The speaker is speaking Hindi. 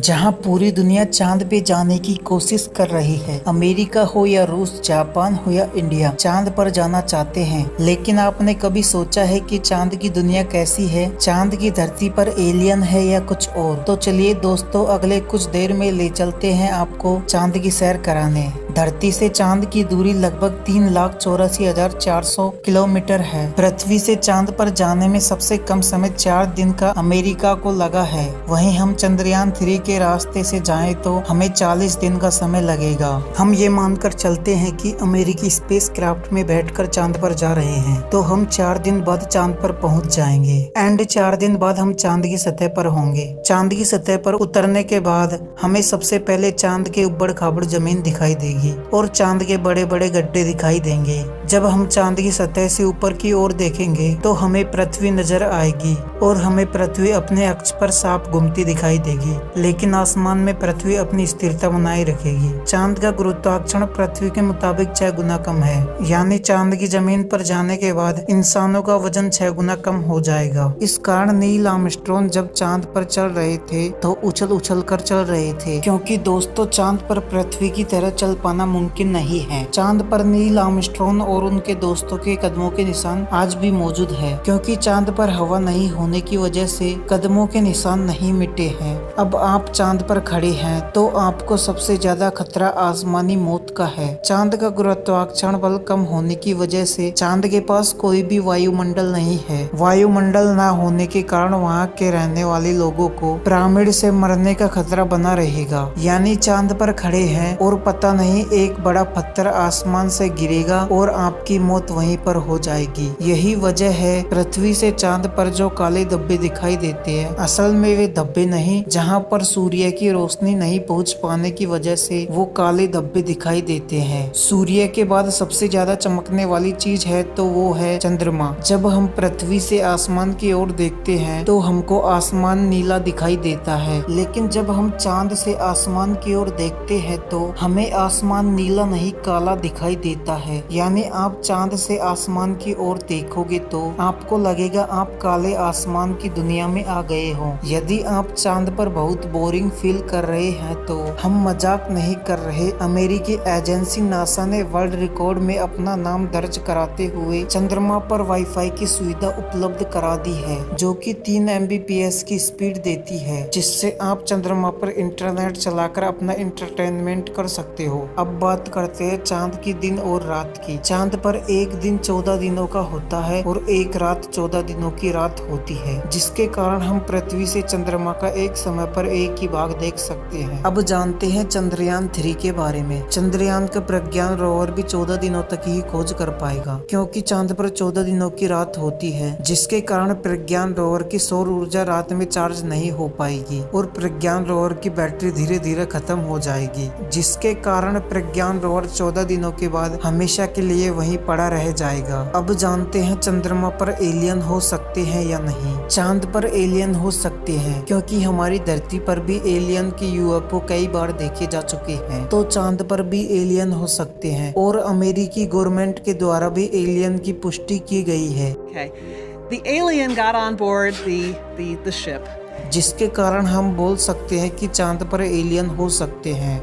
जहां पूरी दुनिया चांद पे जाने की कोशिश कर रही है। अमेरिका हो या रूस, जापान हो या इंडिया, चांद पर जाना चाहते हैं। लेकिन आपने कभी सोचा है कि चांद की दुनिया कैसी है? चांद की धरती पर एलियन है या कुछ और? तो चलिए दोस्तों, अगले कुछ देर में ले चलते हैं आपको चांद की सैर कराने। धरती से चांद की दूरी लगभग 3,84,400 किलोमीटर है। पृथ्वी से चांद पर जाने में सबसे कम समय 4 दिन का अमेरिका को लगा है। वहीं हम चंद्रयान 3 के रास्ते से जाएं तो हमें 40 दिन का समय लगेगा। हम ये मानकर चलते हैं कि अमेरिकी स्पेस क्राफ्ट में बैठकर चांद पर जा रहे हैं तो हम 4 दिन बाद चांद पर पहुंच जाएंगे एंड 4 दिन बाद हम चांद की सतह पर होंगे। चांद की सतह पर उतरने के बाद हमें सबसे पहले चांद के उबड़ खाबड़ जमीन दिखाई देगी और चांद के बड़े बड़े गड्ढे दिखाई देंगे। जब हम चांद की सतह से ऊपर की ओर देखेंगे तो हमें पृथ्वी नजर आएगी और हमें पृथ्वी अपने अक्ष पर साफ घूमती दिखाई देगी, लेकिन आसमान में पृथ्वी अपनी स्थिरता बनाए रखेगी। चांद का गुरुत्वाकर्षण पृथ्वी के मुताबिक 6 गुना कम है, यानी चांद की जमीन पर जाने के बाद इंसानों का वजन 6 गुना कम हो जाएगा। इस कारण नील आर्मस्ट्रॉन्ग जब चांद पर चल रहे थे तो उछल उछल कर चल रहे थे, क्योंकि दोस्तों चांद पर पृथ्वी की तरह चल पाना मुमकिन नहीं है। चांद पर नील आर्मस्ट्रॉन्ग और उनके दोस्तों के कदमों के निशान आज भी मौजूद है, क्योंकि चांद पर हवा नहीं होने की वजह से कदमों के निशान नहीं मिटे हैं। अब आप चांद पर खड़े हैं तो आपको सबसे ज्यादा खतरा आसमानी मौत का है। चांद का गुरुत्वाकर्षण बल कम होने की वजह से चांद के पास कोई भी वायुमंडल नहीं है। वायुमंडल न होने के कारण वहाँ के रहने वाले लोगों को पिरामिड से मरने का खतरा बना रहेगा। यानी चांद पर खड़े हैं और पता नहीं एक बड़ा पत्थर आसमान से गिरेगा और आपकी मौत वहीं पर हो जाएगी। यही वजह है पृथ्वी से चांद पर जो काले धब्बे दिखाई देते हैं, असल में वे धब्बे नहीं, जहां पर सूर्य की रोशनी नहीं पहुंच पाने की वजह से वो काले धब्बे दिखाई देते हैं। सूर्य के बाद सबसे ज्यादा चमकने वाली चीज है तो वो है चंद्रमा। जब हम पृथ्वी से आसमान की ओर देखते हैं तो हमको आसमान नीला दिखाई देता है, लेकिन जब हम चांद से आसमान की ओर देखते हैं तो हमें आसमान नीला नहीं काला दिखाई देता है। यानी आप चांद से आसमान की ओर देखोगे तो आपको लगेगा आप काले आसमान की दुनिया में आ गए हो। यदि आप चांद पर बहुत बोरिंग फील कर रहे हैं तो हम मजाक नहीं कर रहे। अमेरिकी एजेंसी नासा ने वर्ल्ड रिकॉर्ड में अपना नाम दर्ज कराते हुए चंद्रमा पर वाईफाई की सुविधा उपलब्ध करा दी है, जो कि 3 MBPS की स्पीड देती है, जिससे आप चंद्रमा पर इंटरनेट चलाकर अपना इंटरटेनमेंट कर सकते हो। अब बात करते हैं चांद की दिन और रात की। चांद पर एक दिन 14 दिनों का होता है और एक रात 14 दिनों की रात होती है, जिसके कारण हम पृथ्वी से चंद्रमा का एक समय पर एक ही भाग देख सकते हैं। अब जानते हैं चंद्रयान 3 के बारे में। चंद्रयान का प्रज्ञान रोवर भी 14 दिनों तक ही खोज कर पाएगा, क्योंकि चांद पर 14 दिनों की रात होती है, जिसके कारण प्रज्ञान रोवर की सौर ऊर्जा रात में चार्ज नहीं हो पाएगी और प्रज्ञान रोवर की बैटरी धीरे धीरे खत्म हो जाएगी, जिसके कारण प्रज्ञान रोवर 14 दिनों के बाद हमेशा के लिए वहीं पड़ा रह जाएगा। अब जानते हैं चंद्रमा पर एलियन हो सकते हैं या नहीं। चांद पर एलियन हो सकते हैं, क्योंकि हमारी धरती पर भी एलियन के UFO कई बार देखे जा चुके हैं, तो चांद पर भी एलियन हो सकते हैं और अमेरिकी गवर्नमेंट के द्वारा भी एलियन की पुष्टि की गई है। The alien got on board the ship. जिसके कारण हम बोल सकते हैं कि चांद पर एलियन हो सकते हैं।